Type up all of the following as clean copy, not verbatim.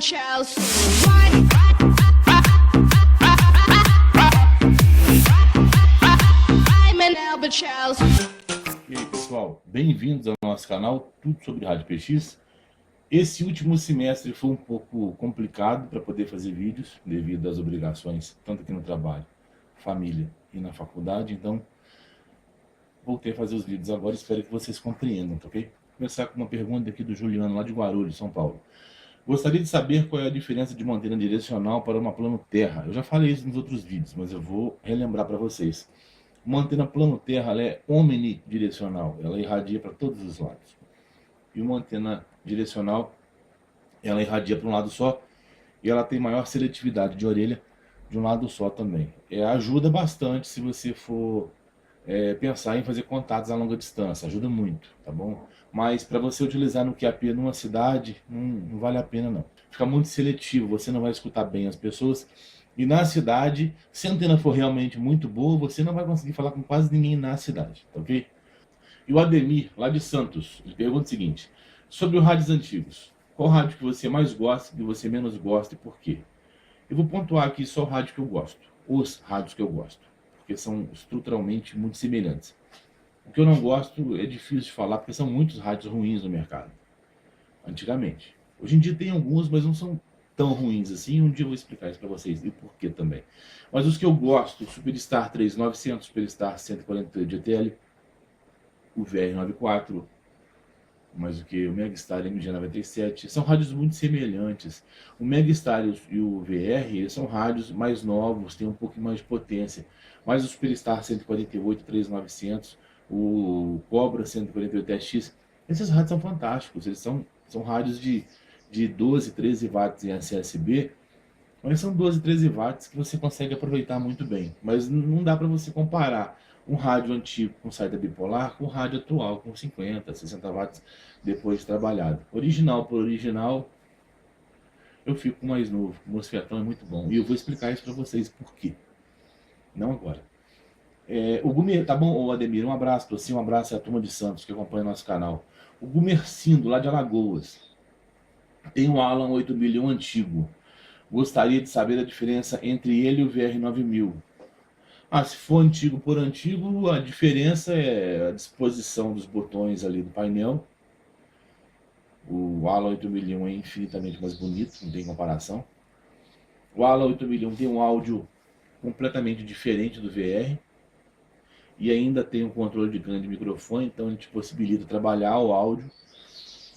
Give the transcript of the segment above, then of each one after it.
Chelsea. I'm an Albert Chelsea. E aí, pessoal, bem-vindos ao nosso canal Tudo sobre Rádio PX. Esse último semestre foi um pouco complicado para poder fazer vídeos devido às obrigações, tanto aqui no trabalho, família e na faculdade. Então, voltei a fazer os vídeos agora, espero que vocês compreendam, tá ok? Vou começar com uma pergunta aqui do Juliano, lá de Guarulhos, São Paulo. Gostaria de saber qual é a diferença de uma antena direcional para uma plano terra. Eu já falei isso nos outros vídeos, mas eu vou relembrar para vocês. Uma antena plano terra, ela é omnidirecional, ela irradia para todos os lados. E uma antena direcional, ela irradia para um lado só e ela tem maior seletividade de orelha de um lado só também. Ajuda bastante se você for pensar em fazer contatos a longa distância, ajuda muito, tá bom? Mas para você utilizar no QAP numa cidade, não vale a pena não. Fica muito seletivo, você não vai escutar bem as pessoas. E na cidade, se a antena for realmente muito boa, você não vai conseguir falar com quase ninguém na cidade, tá ok? E o Ademir, lá de Santos, ele pergunta o seguinte: sobre os rádios antigos, qual rádio que você mais gosta, que você menos gosta e por quê? Eu vou pontuar aqui só o rádio que eu gosto, os rádios que eu gosto, porque são estruturalmente muito semelhantes. O que eu não gosto é difícil de falar, porque são muitos rádios ruins no mercado, antigamente. Hoje em dia tem alguns, mas não são tão ruins assim. Um dia eu vou explicar isso para vocês e por que também. Mas os que eu gosto, o Superstar 3900, Superstar 148 GTL, o VR94, mas o que? O Megastar MG97, são rádios muito semelhantes. O Megastar e o VR, eles são rádios mais novos, têm um pouco mais de potência. Mas o Superstar 148, 3900, o Cobra 148TX, esses rádios são fantásticos. Eles são rádios de 12, 13 watts em ACSB, mas são 12, 13 watts que você consegue aproveitar muito bem. Mas não dá para você comparar um rádio antigo com saída bipolar com o rádio atual com 50, 60 watts depois de trabalhado. Original por original, eu fico com o mais novo. O Mosfetão é muito bom. E eu vou explicar isso para vocês por quê. Não agora. O Gumer, tá bom, Ademir? Um abraço para você, um abraço à turma de Santos que acompanha o nosso canal. O Gumercindo, lá de Alagoas, tem um Alan 8000 antigo. Gostaria de saber a diferença entre ele e o VR9000. Se for antigo por antigo, a diferença é a disposição dos botões ali do painel. O Alan 8000 é infinitamente mais bonito, não tem comparação. O Alan 8000 tem um áudio completamente diferente do VR. E ainda tem um controle de ganho de microfone, então ele te possibilita trabalhar o áudio.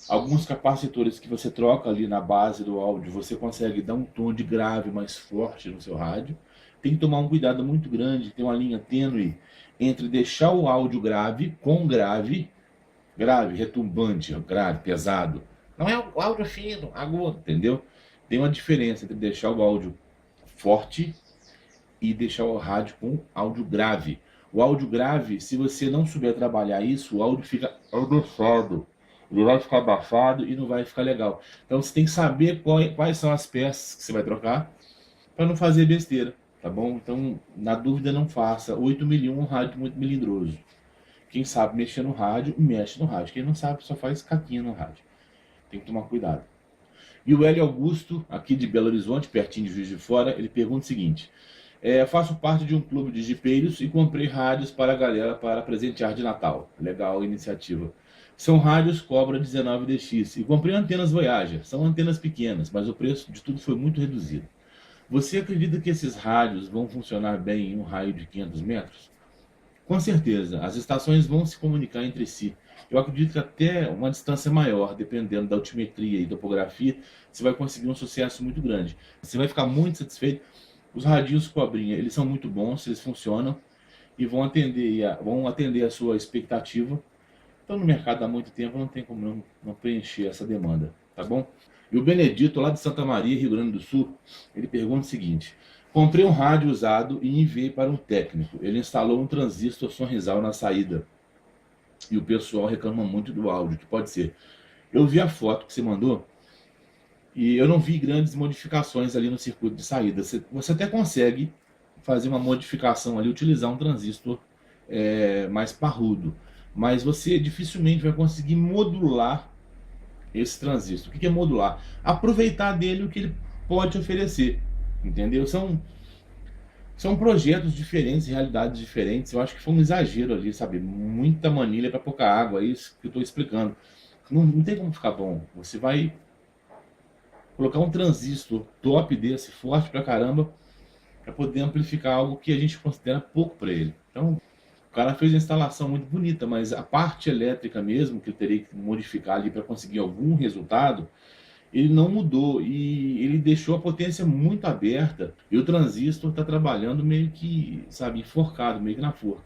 Alguns capacitores que você troca ali na base do áudio, você consegue dar um tom de grave mais forte no seu rádio. Tem que tomar um cuidado muito grande, tem uma linha tênue entre deixar o áudio grave com grave, retumbante, grave, pesado. Não é o áudio fino, agudo, entendeu? Tem uma diferença entre deixar o áudio forte e deixar o rádio com áudio grave. O áudio grave, se você não souber trabalhar isso, o áudio fica abafado. Ele vai ficar abafado e não vai ficar legal. Então você tem que saber quais são as peças que você vai trocar para não fazer besteira, tá bom? Então, na dúvida, não faça. 8000 é um rádio muito melindroso. Quem sabe mexer no rádio, mexe no rádio. Quem não sabe, só faz caquinha no rádio. Tem que tomar cuidado. E o Hélio Augusto, aqui de Belo Horizonte, pertinho de Juiz de Fora, ele pergunta o seguinte: faço parte de um clube de jipeiros e comprei rádios para a galera para presentear de Natal. Legal a iniciativa. São rádios Cobra 19DX e comprei antenas Voyager. São antenas pequenas, mas o preço de tudo foi muito reduzido. Você acredita que esses rádios vão funcionar bem em um raio de 500 metros? Com certeza, as estações vão se comunicar entre si. Eu acredito que até uma distância maior, dependendo da altimetria e topografia, você vai conseguir um sucesso muito grande. Você vai ficar muito satisfeito. Os radinhos Cobrinha, eles são muito bons, eles funcionam e vão atender a sua expectativa. Então no mercado há muito tempo, não tem como não preencher essa demanda, tá bom? E o Benedito, lá de Santa Maria, Rio Grande do Sul, ele pergunta o seguinte: comprei um rádio usado e enviei para um técnico. Ele instalou um transistor Sonrisal na saída. E o pessoal reclama muito do áudio, que pode ser. Eu vi a foto que você mandou e eu não vi grandes modificações ali no circuito de saída. Você até consegue fazer uma modificação ali, utilizar um transistor mais parrudo. Mas você dificilmente vai conseguir modular esse transistor. O que é modular? Aproveitar dele o que ele pode oferecer, entendeu? São projetos diferentes, realidades diferentes. Eu acho que foi um exagero ali, sabe? Muita manilha para pouca água, é isso que eu estou explicando. Não tem como ficar bom. Você vai colocar um transistor top desse, forte pra caramba, para poder amplificar algo que a gente considera pouco para ele. Então, o cara fez uma instalação muito bonita, mas a parte elétrica mesmo, que eu teria que modificar ali para conseguir algum resultado, ele não mudou e ele deixou a potência muito aberta e o transistor está trabalhando meio que, sabe, enforcado, meio que na forca.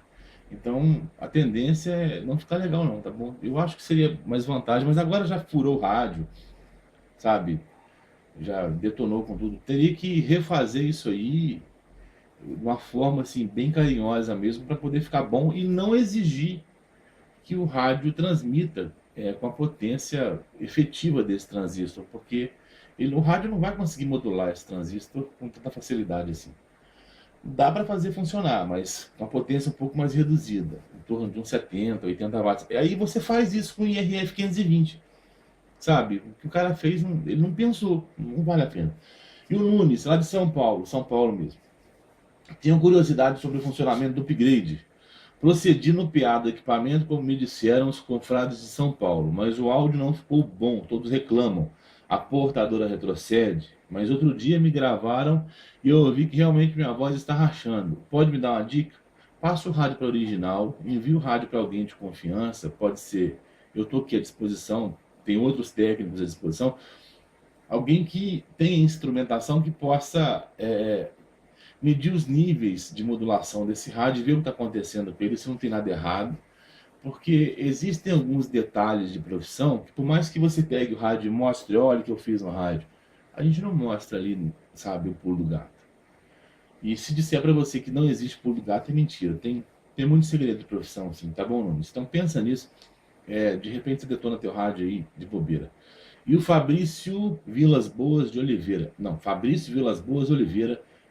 Então, a tendência é não ficar legal não, tá bom? Eu acho que seria mais vantagem, mas agora já furou o rádio, sabe? Já detonou com tudo. Teria que refazer isso aí de uma forma assim bem carinhosa mesmo para poder ficar bom e não exigir que o rádio transmita com a potência efetiva desse transistor, porque o rádio não vai conseguir modular esse transistor com tanta facilidade assim. Dá para fazer funcionar, mas com a potência um pouco mais reduzida, em torno de uns 70, 80 watts. E aí você faz isso com o IRF 520, sabe? O que o cara fez, ele não pensou, não vale a pena. E o Nunes, lá de São Paulo mesmo, tinha curiosidade sobre o funcionamento do upgrade. Procedi no PA do equipamento como me disseram os confrades de São Paulo, mas o áudio não ficou bom, todos reclamam. A portadora retrocede, mas outro dia me gravaram e eu ouvi que realmente minha voz está rachando. Pode me dar uma dica? Passa o rádio para o original, envie o rádio para alguém de confiança, pode ser, eu estou aqui à disposição, tem outros técnicos à disposição, alguém que tenha instrumentação que possa medir os níveis de modulação desse rádio e ver o que está acontecendo com ele, se não tem nada errado, porque existem alguns detalhes de profissão que, por mais que você pegue o rádio e mostre, olha o que eu fiz no rádio, a gente não mostra ali, sabe, o pulo do gato. E se disser para você que não existe pulo do gato, é mentira. Tem muito segredo de profissão, assim, tá bom, Nunes? Então pensa nisso, de repente você detona teu rádio aí de bobeira. E o Fabrício Vilas Boas de Oliveira,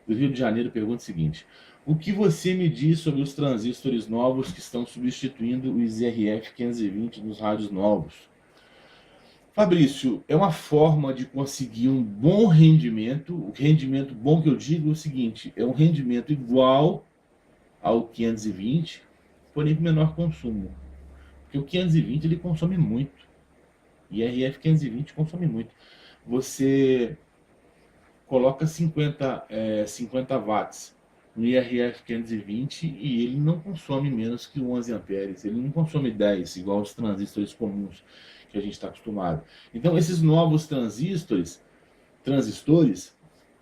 do Rio de Janeiro, pergunta o seguinte: o que você me diz sobre os transistores novos que estão substituindo os IRF 520 nos rádios novos? Fabrício, é uma forma de conseguir um bom rendimento. O rendimento bom que eu digo é o seguinte: é um rendimento igual ao 520, porém com menor consumo. Porque o 520 ele consome muito. E IRF 520 consome muito. Você coloca 50 watts no IRF 520 e ele não consome menos que 11 amperes. Ele não consome 10, igual os transistores comuns que a gente está acostumado. Então, esses novos transistores,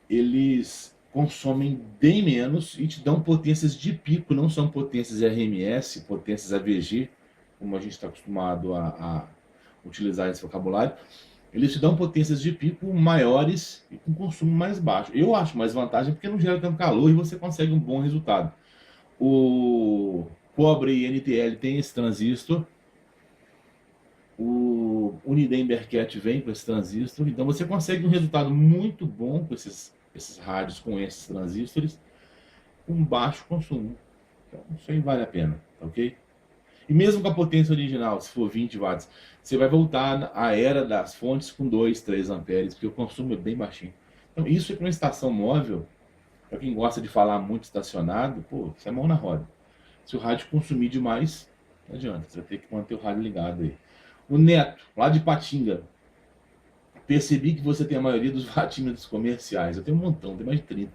eles consomem bem menos e te dão potências de pico, não são potências RMS, potências AVG, como a gente está acostumado a utilizar esse vocabulário. Eles te dão potências de pico maiores e com consumo mais baixo. Eu acho mais vantagem porque não gera tanto calor e você consegue um bom resultado. O cobre e NTL tem esse transistor. O Uniden Berket vem com esse transistor. Então você consegue um resultado muito bom com esses rádios, com esses transistores, com baixo consumo. Então isso aí vale a pena, tá ok? E mesmo com a potência original, se for 20 watts, você vai voltar à era das fontes com 2, 3 amperes, porque o consumo é bem baixinho. Então isso é para uma estação móvel, para quem gosta de falar muito estacionado, pô, isso é mão na roda. Se o rádio consumir demais, não adianta, você vai ter que manter o rádio ligado aí. O Neto, lá de Patinga, percebi que você tem a maioria dos watímetros comerciais. Eu tenho um montão, tem mais de 30.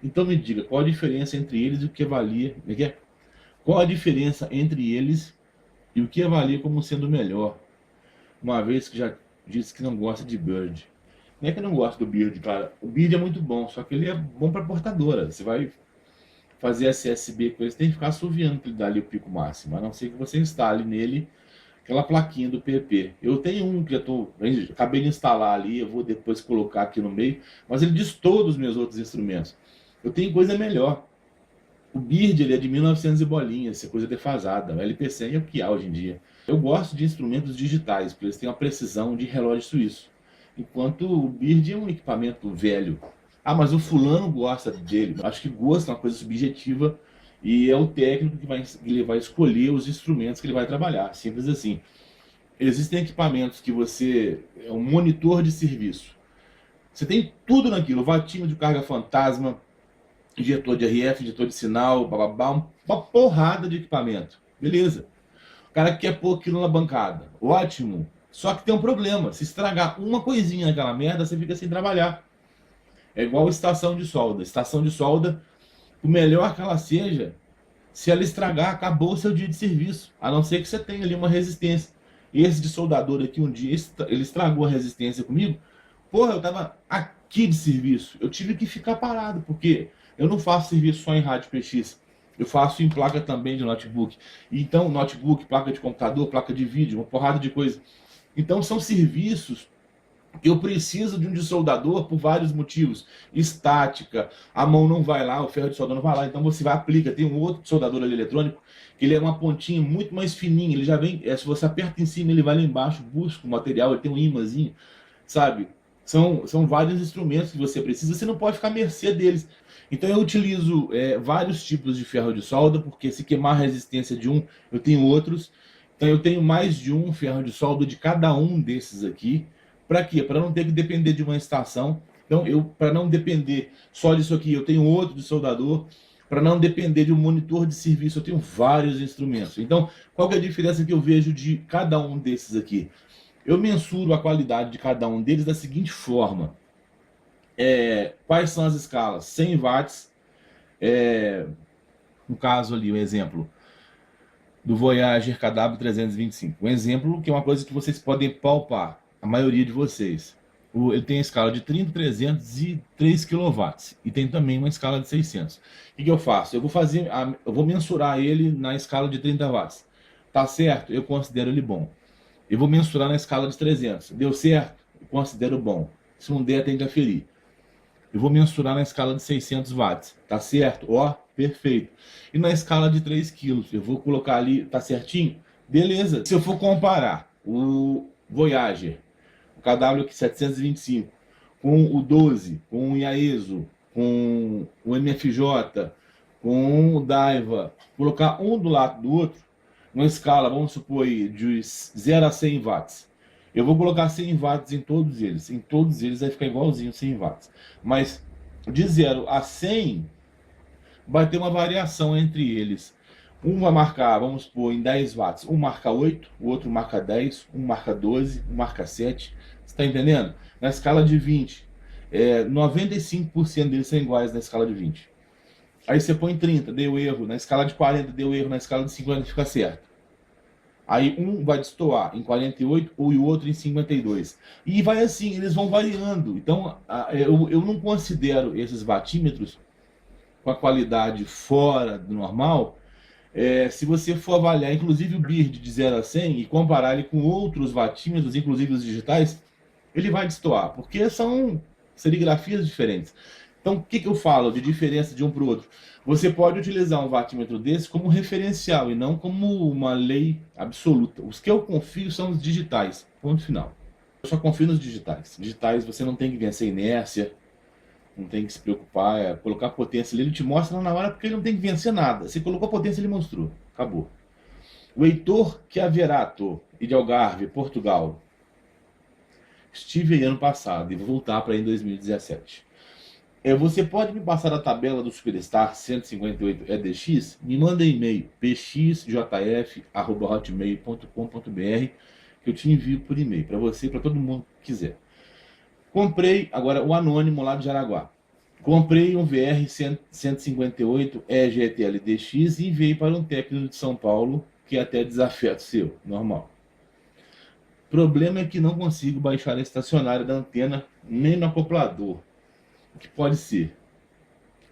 Então me diga, qual a diferença entre eles e o que avalia... Qual a diferença entre eles e o que avalia como sendo melhor? Uma vez que já disse que não gosta de Bird. Não é que eu não gosto do Bird, cara. O Bird é muito bom, só que ele é bom para portadora. Você vai fazer SSB com ele, você tem que ficar assoviando para ele dar ali o pico máximo. A não ser que você instale nele aquela plaquinha do PP. Eu tenho um que acabei de instalar ali, eu vou depois colocar aqui no meio, mas ele diz todos os meus outros instrumentos. Eu tenho coisa melhor. O Bird ele é de 1900 e bolinhas, isso é coisa defasada. O LP100 é o que há hoje em dia. Eu gosto de instrumentos digitais, porque eles têm uma precisão de relógio suíço. Enquanto o Bird é um equipamento velho. Ah, mas o fulano gosta dele. Acho que gosto é uma coisa subjetiva e é o técnico que ele vai escolher os instrumentos que ele vai trabalhar. Simples assim. existem equipamentos que você... É um monitor de serviço. Você tem tudo naquilo, vatinho de carga fantasma, injetor de RF, injetor de sinal, bababá, uma porrada de equipamento. Beleza. O cara quer pôr aquilo na bancada. Ótimo. Só que tem um problema. Se estragar uma coisinha naquela merda, você fica sem trabalhar. É igual estação de solda. Estação de solda, por melhor que ela seja, se ela estragar, acabou o seu dia de serviço. A não ser que você tenha ali uma resistência. Esse de soldador aqui, um dia, ele estragou a resistência comigo. Porra, eu tava aqui de serviço. Eu tive que ficar parado, porque eu não faço serviço só em rádio PX. Eu faço em placa também de notebook. Então, notebook, placa de computador, placa de vídeo, uma porrada de coisa. Então, são serviços que eu preciso de um desoldador por vários motivos. Estática, a mão não vai lá, o ferro de solda não vai lá, então você vai aplica. Tem um outro soldador ali eletrônico, que ele é uma pontinha muito mais fininha, ele já vem, se você aperta em cima, ele vai lá embaixo, busca o material, ele tem um imãzinho, sabe? São vários instrumentos que você precisa, você não pode ficar à mercê deles. Então eu utilizo vários tipos de ferro de solda, porque se queimar a resistência de um, eu tenho outros. Então eu tenho mais de um ferro de solda de cada um desses aqui. Para quê? Para não ter que depender de uma estação. Então, para não depender só disso aqui, eu tenho outro de soldador. Para não depender de um monitor de serviço, eu tenho vários instrumentos. Então, qual que é a diferença que eu vejo de cada um desses aqui? Eu mensuro a qualidade de cada um deles da seguinte forma. Quais são as escalas? 100 watts, no caso ali, o exemplo do Voyager KW325. Um exemplo que é uma coisa que vocês podem palpar, a maioria de vocês. Ele tem a escala de 30, 300 e 3 kW. E tem também uma escala de 600. O que eu faço? Eu vou mensurar ele na escala de 30 watts. Tá certo? Eu considero ele bom. Eu vou mensurar na escala de 300. Deu certo? Eu considero bom. Se não der, tem que aferir. Eu vou mensurar na escala de 600 watts. Tá certo? Ó, perfeito. E na escala de 3 kg, eu vou colocar ali, tá certinho? Beleza. Se eu for comparar o Voyager, o KW725, com o 12, com o Yaesu, com o MFJ, com o Daiwa, colocar um do lado do outro, uma escala, vamos supor aí, de 0 a 100 watts. Eu vou colocar 100 watts em todos eles. Em todos eles vai ficar igualzinho 100 watts. Mas de 0 a 100, vai ter uma variação entre eles. Um vai marcar, vamos supor, em 10 watts. Um marca 8, o outro marca 10, um marca 12, um marca 7. Você está entendendo? Na escala de 20, 95% deles são iguais na escala de 20. Aí você põe 30, deu erro. Na escala de 40, deu erro. Na escala de 50, fica certo. Aí um vai destoar em 48 ou o outro em 52. E vai assim, eles vão variando. Então, eu não considero esses watímetros com a qualidade fora do normal. Se você for avaliar, inclusive o BIRD de 0 a 100 e comparar ele com outros watímetros, inclusive os digitais, ele vai destoar, porque são serigrafias diferentes. Então, o que eu falo de diferença de um para o outro? Você pode utilizar um watímetro desse como referencial e não como uma lei absoluta. Os que eu confio são os digitais, ponto final. Eu só confio nos digitais. Digitais você não tem que vencer inércia, não tem que se preocupar, colocar potência ali, ele te mostra na hora porque ele não tem que vencer nada. Se colocou potência, ele mostrou. Acabou. O Heitor Chiaverato, de Algarve, Portugal. Estive aí ano passado e vou voltar para aí em 2017. Você pode me passar a tabela do Superstar 158 EDX? Me manda e-mail pxjf@hotmail.com.br que eu te envio por e-mail para você e para todo mundo que quiser. Comprei agora o Anônimo lá de Jaraguá. Comprei um VR 158 EGTL-DX e enviei para um técnico de São Paulo que é até desafeto seu, normal. Problema é que não consigo baixar a estacionária da antena nem no acoplador. O que pode ser?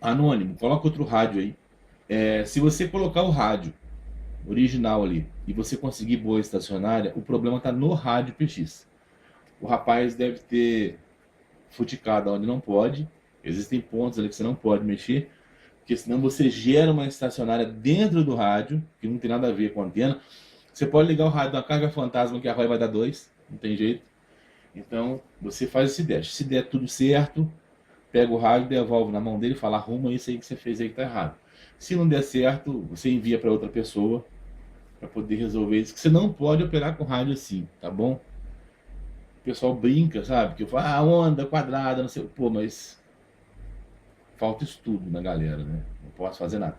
Anônimo, coloca outro rádio aí. Se você colocar o rádio original ali e você conseguir boa estacionária, o problema está no rádio PX. O rapaz deve ter futicado onde não pode. Existem pontos ali que você não pode mexer, porque senão você gera uma estacionária dentro do rádio, que não tem nada a ver com a antena. Você pode ligar o rádio na carga fantasma, que a ROI vai dar 2, não tem jeito. Então, você faz esse teste. Se der tudo certo, pega o rádio, devolve na mão dele e fala, arruma isso aí que você fez aí que tá errado. Se não der certo, você envia para outra pessoa para poder resolver isso, que você não pode operar com rádio assim, tá bom? O pessoal brinca, sabe? Que eu falo, onda quadrada, não sei, pô, mas falta estudo na galera, né? Não posso fazer nada.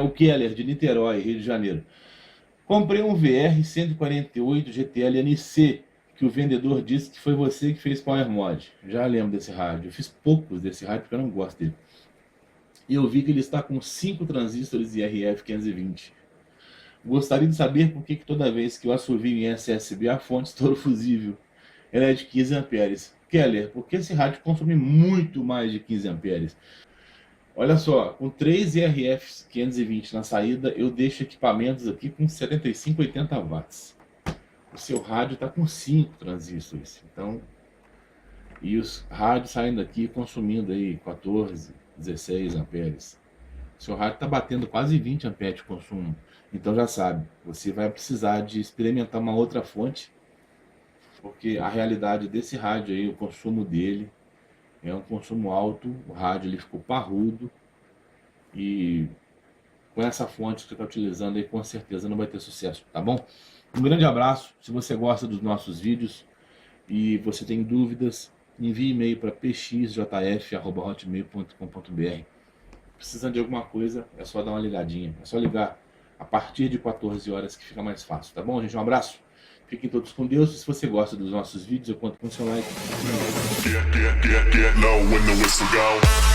O Keller, de Niterói, Rio de Janeiro. Comprei um VR 148 GTL NC, que o vendedor disse que foi você que fez Power Mod. Já lembro desse rádio. Eu fiz poucos desse rádio porque eu não gosto dele. E eu vi que ele está com 5 transistores IRF 520. Gostaria de saber por que toda vez que eu assovio em SSB a fonte estoura o fusível. Ela é de 15 amperes. Keller, porque esse rádio consome muito mais de 15 amperes? Olha só, com 3 IRF 520 na saída, eu deixo equipamentos aqui com 75, 80 watts. O seu rádio está com 5 transistores. Então, e os rádios saindo daqui consumindo aí 14, 16 amperes. O seu rádio está batendo quase 20 amperes de consumo. Então já sabe, você vai precisar de experimentar uma outra fonte, porque a realidade desse rádio aí, o consumo dele é um consumo alto, o rádio ele ficou parrudo, e com essa fonte que você está utilizando aí, com certeza não vai ter sucesso, tá bom? Um grande abraço. Se você gosta dos nossos vídeos e você tem dúvidas, envie e-mail para pxjf@hotmail.com.br. Precisando de alguma coisa, é só dar uma ligadinha, é só ligar a partir de 14 horas que fica mais fácil, tá bom, gente? Um abraço. Fiquem todos com Deus. E se você gosta dos nossos vídeos, eu conto com o seu like. Get low when the whistle go.